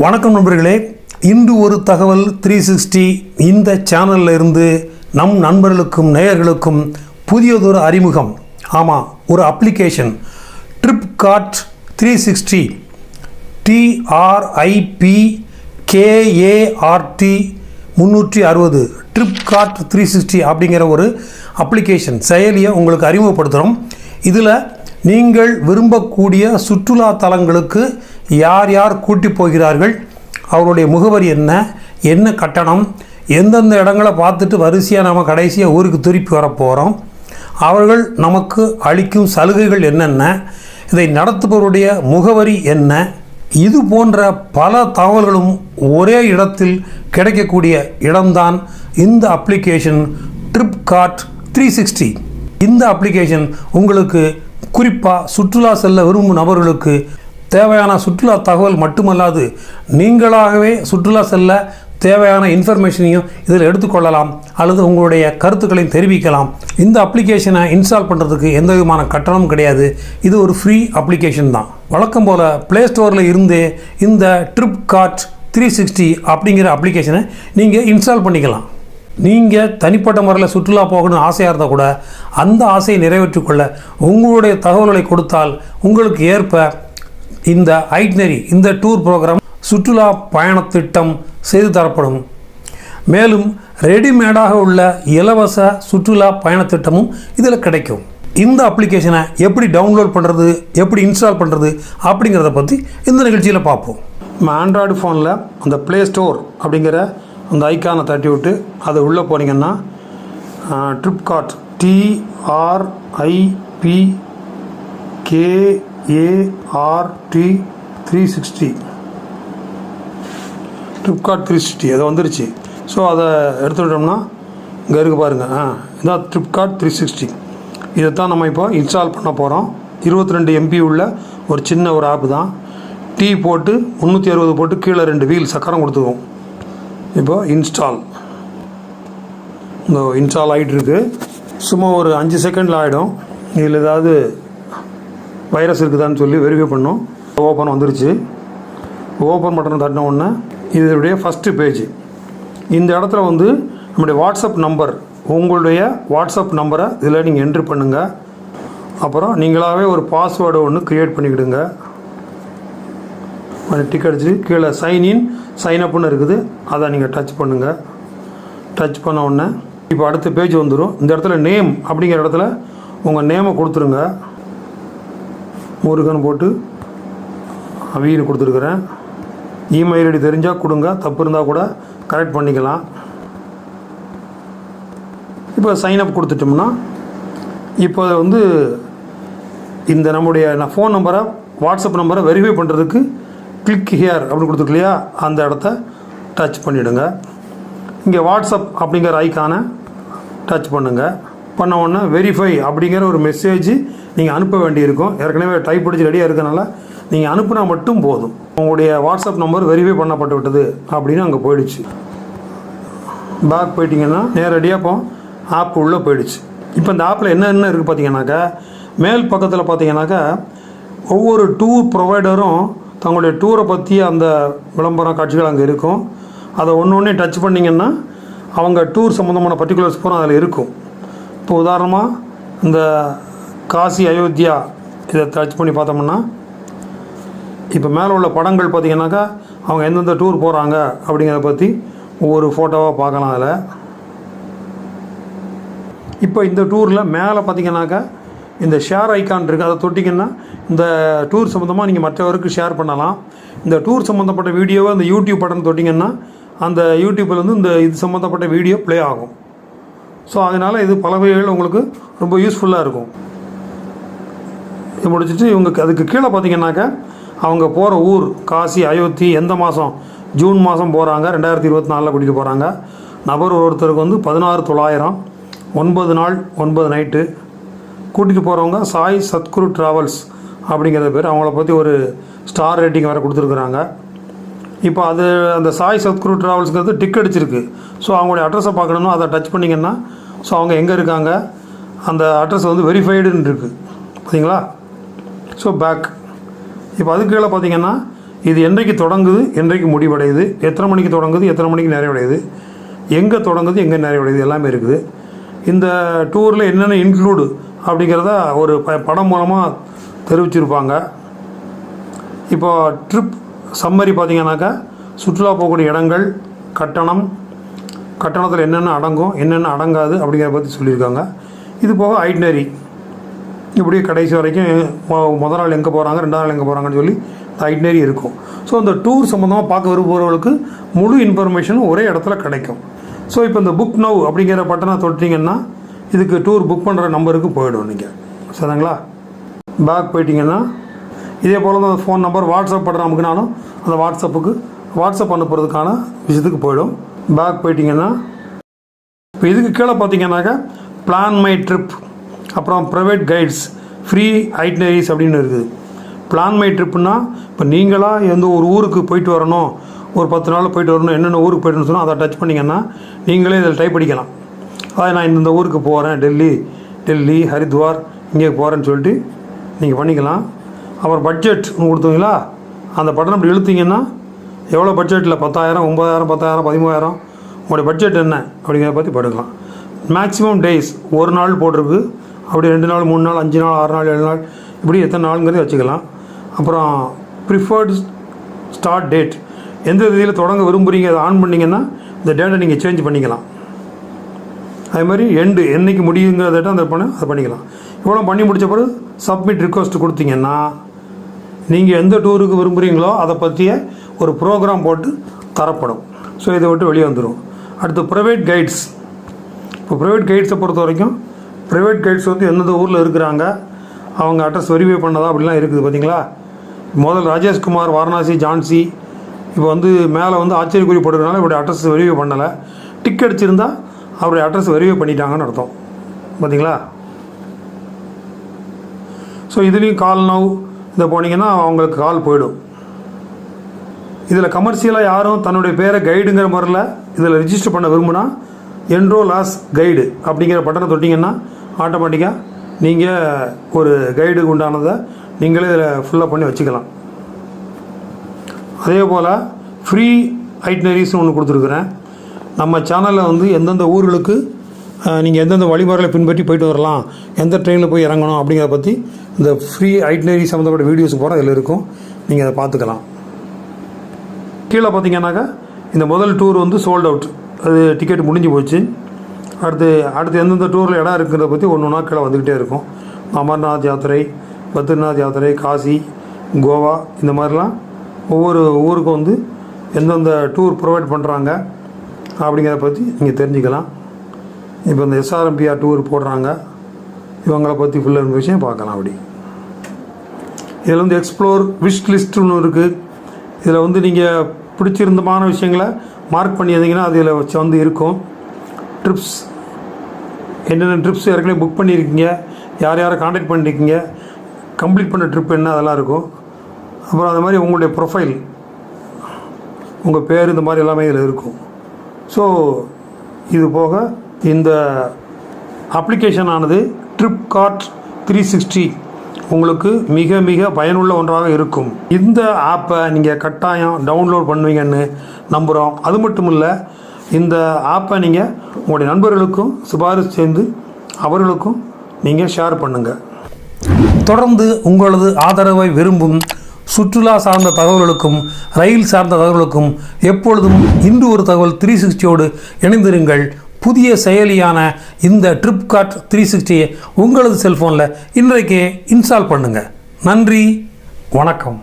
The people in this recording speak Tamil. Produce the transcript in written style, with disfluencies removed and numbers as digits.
வணக்கம் நண்பர்களே, இன்று ஒரு தகவல் 360 இந்த சேனலில் இருந்து நம் நண்பர்களுக்கும் நேயர்களுக்கும் புதியதொரு அறிமுகம். ஆமாம், ஒரு அப்ளிகேஷன் TripKart360 TripKart360 TripKart360 அப்படிங்கிற ஒரு அப்ளிகேஷன் செயலியை உங்களுக்கு அறிமுகப்படுத்துகிறோம். இதில் நீங்கள் விரும்பக்கூடிய சுற்றுலா தலங்களுக்கு யார் யார் கூட்டி போகிறார்கள், அவருடைய முகவரி என்ன, என்ன கட்டணம், எந்தெந்த இடங்களை பார்த்துட்டு வரிசையாக நம்ம கடைசியாக ஊருக்கு திருப்பி வர போகிறோம், அவர்கள் நமக்கு அளிக்கும் சலுகைகள் என்னென்ன, இதை நடத்துபவருடைய முகவரி என்ன, இது போன்ற பல தகவல்களும் ஒரே இடத்தில் கிடைக்கக்கூடிய இடம்தான் இந்த அப்ளிகேஷன் TripKart360. இந்த அப்ளிகேஷன் உங்களுக்கு குறிப்பாக சுற்றுலா செல்ல விரும்பும் நபர்களுக்கு தேவையான சுற்றுலா தகவல் மட்டுமல்லாது நீங்களாகவே சுற்றுலா செல்ல தேவையான இன்ஃபர்மேஷனையும் இதில் எடுத்துக்கொள்ளலாம் அல்லது உங்களுடைய கருத்துக்களையும் தெரிவிக்கலாம். இந்த அப்ளிகேஷனை இன்ஸ்டால் பண்ணுறதுக்கு எந்த விதமான கட்டணமும் கிடையாது. இது ஒரு ஃப்ரீ அப்ளிகேஷன் தான். வழக்கம் போல் ப்ளே ஸ்டோரில் இருந்தே இந்த TripKart360 அப்படிங்கிற அப்ளிகேஷனை நீங்கள் இன்ஸ்டால் பண்ணிக்கலாம். நீங்கள் தனிப்பட்ட முறையில் சுற்றுலா போகணும்னு ஆசையாக இருந்தால் கூட அந்த ஆசையை நிறைவேற்றிக்கொள்ள உங்களுடைய தகவல்களை கொடுத்தால் உங்களுக்கு ஏற்ப இந்த ஐட்னரி, இந்த டூர் ப்ரோக்ராம், சுற்றுலா பயண திட்டம் செய்து தரப்படும். மேலும் ரெடிமேடாக உள்ள இலவச சுற்றுலா பயண திட்டமும் இதில் கிடைக்கும். இந்த அப்ளிகேஷனை எப்படி டவுன்லோட் பண்ணுறது, எப்படி இன்ஸ்டால் பண்ணுறது அப்படிங்கிறத பற்றி இந்த நிகழ்ச்சியில் பார்ப்போம். நம்ம ஆண்ட்ராய்டு ஃபோனில் அந்த ப்ளே ஸ்டோர் அப்படிங்கிற அந்த ஐக்கானை தட்டி விட்டு அதை உள்ளே போனீங்கன்னா TripKart TripKart360 TripKart360 அது வந்துருச்சு. ஸோ அதை எடுத்துக்கிட்டோம்னா இங்கே இருக்குது பாருங்கள், இதான் TripKart360. இதை தான் நம்ம இப்போ இன்ஸ்டால் பண்ண போகிறோம். 22 MB உள்ள ஒரு சின்ன ஒரு ஆப் தான். டீ போட்டு 360 போட்டு கீழே 2 வீல் சக்கரம் கொடுத்துக்குவோம். இப்போ இன்ஸ்டால் ஆகிட்டு இருக்கு. சும்மா ஒரு 5 செகண்டில் ஆகிடும். இதில் ஏதாவது வைரஸ் இருக்குதான்னு சொல்லி வெரிஃபை பண்ணோம். ஓப்பன் வந்துருச்சு. ஓப்பன் பட்டன் தட்டின உடனே இதனுடைய ஃபஸ்ட்டு பேஜ். இந்த இடத்துல வந்து நம்முடைய வாட்ஸ்அப் நம்பர், உங்களுடைய வாட்ஸ்அப் நம்பரை இதில் நீங்கள் என்ட்ரு பண்ணுங்கள். அப்புறம் நீங்களாகவே ஒரு பாஸ்வேர்டு ஒன்று க்ரியேட் பண்ணிக்கிடுங்க. டிக் அடிச்சு கீழே சைன்இன் சைன்அப்னு இருக்குது, அதை நீங்கள் டச் பண்ணுங்கள். டச் பண்ண உடனே இப்போ அடுத்த பேஜ் வந்துடும். இந்த இடத்துல நேம் அப்படிங்கிற இடத்துல உங்கள் நேமை கொடுத்துருங்க. முருகன் போட்டு வீடு கொடுத்துருக்குறேன். இமெயில் ஐடி தெரிஞ்சால் கொடுங்க, தப்பு இருந்தால் கூட கரெக்ட் பண்ணிக்கலாம். இப்போ சைன்அப் கொடுத்துட்டோம்னா இப்போ வந்து இந்த நம்முடைய ஃபோன் நம்பரை, வாட்ஸ்அப் நம்பரை வெரிஃபை பண்ணுறதுக்கு கிளிக் ஹியர் அப்படின்னு கொடுத்துருக்கு இல்லையா, அந்த இடத்த டச் பண்ணிவிடுங்க. இங்கே வாட்ஸ்அப் அப்படிங்கிற ஐக்கானை டச் பண்ணுங்கள். பண்ண உடனே வெரிஃபை அப்படிங்கிற ஒரு மெசேஜ் நீங்கள் அனுப்ப வேண்டியிருக்கும். ஏற்கனவே டைப் படித்து ரெடியாக இருக்கனால நீங்கள் அனுப்புனா மட்டும் போதும். உங்களுடைய வாட்ஸ்அப் நம்பர் வெரிஃபை பண்ணப்பட்டு விட்டது அப்படின்னு அங்கே போயிடுச்சு. பேக் போயிட்டிங்கன்னா நேரடியாக இப்போ ஆப் உள்ளே போயிடுச்சு. இப்போ இந்த ஆப்பில் என்ன இருக்குது பார்த்தீங்கன்னாக்கா, மேல் பக்கத்தில் பார்த்தீங்கன்னாக்கா ஒவ்வொரு டூர் ப்ரொவைடரும் தங்களுடைய டூரை பற்றி அந்த விளம்பரம் காட்சிகள் அங்கே இருக்கும். அதை ஒன்று டச் பண்ணிங்கன்னா அவங்க டூர் சம்மந்தமான பர்டிகுலர்ஸ் பூரா அதில் இருக்கும். இப்போ உதாரணமாக இந்த காசி அயோத்தியா இதை டச் பண்ணி பார்த்தோம்னா இப்போ மேலே உள்ள படங்கள் பார்த்திங்கனாக்கா அவங்க எந்தெந்த டூர் போகிறாங்க அப்படிங்கிறத பற்றி ஒவ்வொரு ஃபோட்டோவாக பார்க்கலாம். அதில் இப்போ இந்த டூரில் மேலே பார்த்திங்கனாக்கா இந்த ஷேர் ஐக்கான் இருக்குது, அதை தொட்டிங்கன்னா இந்த டூர் சம்மந்தமாக நீங்கள் மற்றவருக்கு ஷேர் பண்ணலாம். இந்த டூர் சம்மந்தப்பட்ட வீடியோவை அந்த யூடியூப் பட்டன் தொட்டிங்கன்னா அந்த யூடியூப்பில் வந்து இந்த இது சம்மந்தப்பட்ட வீடியோ ப்ளே ஆகும். ஸோ அதனால் இது பல வகைகள் உங்களுக்கு ரொம்ப யூஸ்ஃபுல்லாக இருக்கும். இது முடிச்சுட்டு இவங்க அதுக்கு கீழே பார்த்திங்கனாக்கா அவங்க போகிற ஊர் காசி அயோத்தி எந்த மாதம், ஜூன் மாதம் போகிறாங்க, 2024 கூட்டிகிட்டு போகிறாங்க. நபர் ஒருத்தருக்கு வந்து 16,900, 9 நாள் 9 நைட்டு. கூட்டிகிட்டு போகிறவங்க சாய் சத்குரு ட்ராவல்ஸ் அப்படிங்கிற பேர். அவங்கள பற்றி ஒரு ஸ்டார் ரேட்டிங் வேறு கொடுத்துருக்குறாங்க. இப்போ அது அந்த சாய் சத்குரு ட்ராவல்ஸுங்கிறது டிக் அடிச்சிருக்கு. ஸோ அவங்களுடைய அட்ரஸை பார்க்கணுன்னா அதை டச் பண்ணிங்கன்னா ஸோ அவங்க எங்கே இருக்காங்க, அந்த அட்ரஸ் வந்து வெரிஃபைடுன்னு இருக்குது பார்த்தீங்களா. ஸோ பேக் இப்போ அதுக்கு கீழே பார்த்தீங்கன்னா இது என்றைக்கு தொடங்குது, என்றைக்கு முடிவடையுது, எத்தனை மணிக்கு தொடங்குது, எத்தனை மணிக்கு நிறைவடையுது, எங்கே தொடங்குது, எங்கே நிறைவடையுது, எல்லாமே இருக்குது. இந்த டூரில் என்னென்ன இன்க்ளூடு அப்படிங்கிறத ஒரு படம் மூலமாக தெரிவிச்சிருப்பாங்க. இப்போ ட்ரிப் சம்மரி பார்த்திங்கனாக்கா சுற்றுலா போகக்கூடிய இடங்கள், கட்டணத்தில் என்னென்ன அடங்கும், என்னென்ன அடங்காது அப்படிங்கிறத பற்றி சொல்லியிருக்காங்க. இது போக ஐட்னரி, இப்படி கடைசி வரைக்கும் முதல் நாள் எங்கே போகிறாங்க, ரெண்டாவது நாள் எங்கே போகிறாங்கன்னு சொல்லி ஐட்னரி இருக்கும். ஸோ இந்த டூர் சம்மந்தமாக பார்க்க விரும்புகிறவர்களுக்கு முழு இன்ஃபர்மேஷனும் ஒரே இடத்துல கிடைக்கும். ஸோ இப்போ இந்த புக் நவ் அப்படிங்கிற பட்டனை தொட்டிங்கன்னா இதுக்கு டூர் புக் பண்ணுற நம்பருக்கு போயிடும். நீங்கள் சரிங்களா? பேக் போயிட்டீங்கன்னா இதே போல் தான் ஃபோன் நம்பர் வாட்ஸ்அப் பண்ணுற அமுக்குனாலும் அந்த வாட்ஸ்அப் அனுப்புறதுக்கான விஷயத்துக்கு போயிடும். பேக் போயிட்டிங்கன்னா இப்போ இதுக்கு கீழே பார்த்தீங்கன்னாக்கா பிளான் மை ட்ரிப், அப்புறம் ப்ரைவேட் கைட்ஸ், ஃப்ரீ ஐட்னரிஸ் அப்படின்னு இருக்குது. பிளான் மை ட்ரிப்புன்னா இப்போ நீங்களாக எந்த ஒரு ஊருக்கு போயிட்டு வரணும், ஒரு 10 நாள் போயிட்டு வரணும், என்னென்ன ஊருக்கு போய்ட்டுன்னு சொன்னால் அதை டச் பண்ணிங்கன்னா நீங்களே இதில் டைப் பண்ணிக்கலாம். அதாவது நான் இந்த ஊருக்கு போகிறேன், டெல்லி, ஹரித்வார், இங்கே போகிறேன்னு சொல்லிட்டு நீங்கள் பண்ணிக்கலாம். அப்புறம் பட்ஜெட் கொடுத்தீங்களா, அந்த பட்டன் அப்படி இழுத்தீங்கன்னா எவ்வளோ பட்ஜெட்டில் 10,000, 9,000, 10,000, 13,000 உங்களுடைய பட்ஜெட் என்ன அப்படிங்கிறத பற்றி படுக்கலாம். மேக்ஸிமம் டேஸ் ஒரு நாள் போட்டிருக்கு, அப்படி 2 நாள், 3 நாள், 5 நாள், 6 நாள், 7 நாள், இப்படி எத்தனை நாளுங்கிறத வச்சுக்கலாம். அப்புறம் ப்ரிஃபர்டு ஸ்டார்ட் டேட், எந்த இதில் தொடங்க விரும்புகிறீங்க அதை ஆன் பண்ணிங்கன்னா இந்த டேட்டை நீங்கள் சேஞ்ச் பண்ணிக்கலாம். அதே மாதிரி என்றைக்கு முடியுங்கிற டேட்டை அதை பண்ணிக்கலாம். இவ்வளோ பண்ணி முடித்த பிறகு சப்மிட் ரிக்வஸ்ட் கொடுத்தீங்கன்னா நீங்கள் எந்த டூருக்கு விரும்புகிறீங்களோ அதை பற்றிய ஒரு ப்ரோக்ராம் போட்டு தரப்படும். ஸோ இதை விட்டு வெளியே வந்துடும். அடுத்து ப்ரைவேட் கைட்ஸ். இப்போ ப்ரைவேட் கைட்ஸை பொறுத்த வரைக்கும் ப்ரைவேட் கைட்ஸ் வந்து எந்தெந்த ஊரில் இருக்கிறாங்க, அவங்க அட்ரஸ் வெரிஃபை பண்ணதா அப்படிலாம் இருக்குது. பார்த்தீங்களா? முதல் ராஜேஷ்குமார், வாரணாசி, ஜான்சி, இப்போ வந்து மேலே வந்து ஆச்சரியக்குறி போட்டுக்கிறனால இவருடைய அட்ரஸ் வெரிஃபை பண்ணலை. டிக் அடிச்சிருந்தால் அவருடைய அட்ரஸ் வெரிஃபை பண்ணிட்டாங்கன்னு அர்த்தம். பார்த்தீங்களா? ஸோ இதுலேயும் கால் நவ் இதை போனீங்கன்னா அவங்களுக்கு கால் போயிடும். இதில் கமர்ஷியலாக யாரும் தன்னுடைய பேரை கைடுங்கிற முறையில் இதில் ரிஜிஸ்டர் பண்ண விரும்புனா என்ரோல் ஆஸ் கைடு அப்படிங்கிற பட்டனை தொட்டிங்கன்னா ஆட்டோமேட்டிக்காக நீங்கள் ஒரு கைடுக்கு உண்டானதை நீங்களே இதில் ஃபுல்லாக பண்ணி வச்சுக்கலாம். அதே போல் ஃப்ரீ ஐட்னரிஸ்னு ஒன்று கொடுத்துருக்குறேன். நம்ம சேனலில் வந்து எந்தெந்த ஊர்களுக்கு நீங்கள் எந்தெந்த வழிமுறைகளை பின்பற்றி போயிட்டு வரலாம், எந்த ட்ரெயினில் போய் இறங்கணும் அப்படிங்கிறத பற்றி இந்த ஃப்ரீ ஐட்னரி சம்மந்தப்பட்ட வீடியோஸ் போட இதில் இருக்கும். நீங்கள் அதை பார்த்துக்கலாம். கீழே பார்த்தீங்கன்னாக்கா இந்த முதல் டூர் வந்து சோல்ட் அவுட், அது டிக்கெட் முடிஞ்சு போச்சு. அடுத்து எந்தெந்த டூரில் இடம் இருக்குன்றத பற்றி ஒன்று ஒன்றா கீழே வந்துக்கிட்டே இருக்கும். அமர்நாத் யாத்திரை, பத்ரிநாத் யாத்திரை, காசி, கோவா, இந்த மாதிரிலாம் ஒவ்வொரு ஊருக்கும் வந்து எந்தெந்த டூர் ப்ரொவைட் பண்ணுறாங்க அப்படிங்கிறத பற்றி நீங்கள் தெரிஞ்சுக்கலாம். இப்போ இந்த SRMPR டூர் போடுறாங்க, இவங்களை பற்றி ஃபுல் இன்ஃபர்மேஷன் பார்க்கலாம். அப்படி இதில் வந்து எக்ஸ்ப்ளோர் விஷ் லிஸ்ட் ஒன்று இருக்குது. இதில் வந்து நீங்கள் பிடிச்சிருந்தமான விஷயங்களை மார்க் பண்ணியிருந்தீங்கன்னா அதில் வச்சு வந்து இருக்கும். ட்ரிப்ஸ், என்னென்ன ட்ரிப்ஸ் ஏற்கனவே புக் பண்ணியிருக்கீங்க, யாரை காண்டாக்ட் பண்ணியிருக்கீங்க, கம்ப்ளீட் பண்ண ட்ரிப் என்ன, அதெல்லாம் இருக்கும். அப்புறம் அது மாதிரி உங்களுடைய ப்ரொஃபைல், உங்கள் பேர், இந்த மாதிரி எல்லாமே இதில் இருக்கும். ஸோ இது போக இந்த அப்ளிகேஷன் ஆனது TripKart360 உங்களுக்கு மிக மிக பயனுள்ள ஒன்றாக இருக்கும். இந்த ஆப்பை நீங்கள் கட்டாயம் டவுன்லோட் பண்ணுவீங்கன்னு நம்புகிறோம். அது மட்டும் இல்லை, இந்த ஆப்பை நீங்கள் உங்களுடைய நண்பர்களுக்கும் சிபாரிசு செய்து அவர்களுக்கும் நீங்கள் ஷேர் பண்ணுங்கள். தொடர்ந்து உங்களது ஆதரவை விரும்பும் சுற்றுலா சார்ந்த தகவல்களுக்கும் ரயில் சார்ந்த தகவல்களுக்கும் எப்பொழுதும் இன்று ஒரு தகவல் 360யோடு இணைந்திருங்கள். புதிய செயலியான இந்த TripKart360 உங்களது செல்ஃபோனில் இன்றைக்கே இன்ஸ்டால் பண்ணுங்கள். நன்றி, வணக்கம்.